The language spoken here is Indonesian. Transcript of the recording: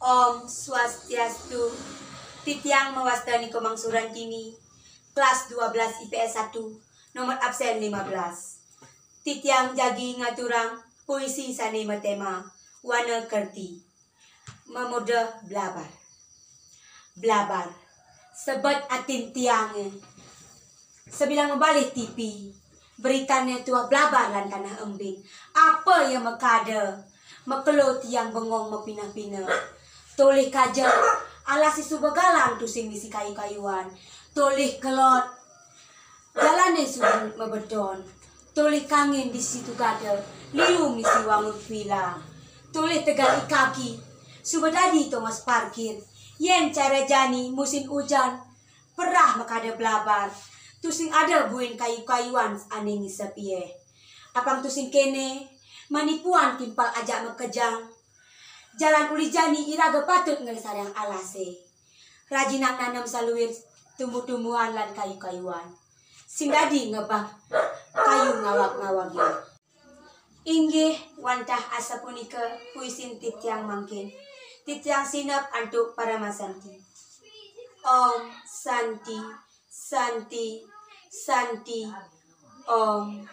Om Swastiastu. Titiang mewastani kemangsuran kini. Kelas 12 IPS 1, nomor absen 15. Titiang jagi ngaturang puisi sani matema wana kerti. Memuda blabar. Blabar. Sebet atin tiangnya. Sebilang membalik TV. Beritanya tua blabar lan tanah embing. Apa yang mekada. Mekelo tiang bengong mepina-pina. Toleh kaja ala si subagalang tusing misi kayu-kayuan. Toleh kelot jalane sudah mebedon. Toleh kangen di situ gada liu misi wangun vila. Toleh tegali kaki subadadi Thomas parkir. Yen cara jani musim hujan perah makada blabar. Tusing ada buin kayu-kayuan ane ngisepie. Apang tusing kene manipuan timpal ajak mekejang. Jalan uli jani iraga patut ngelesar yang alase. Rajinak nanam saluir tumbuh-tumbuhan lan kayu-kayuan. Singdadi ngebak kayu ngawak-ngawagnya. Inggih wantah asa punika puisin titiang mangkin. Titiang sinap antuk para masanti. Om Santi Santi Santi Om.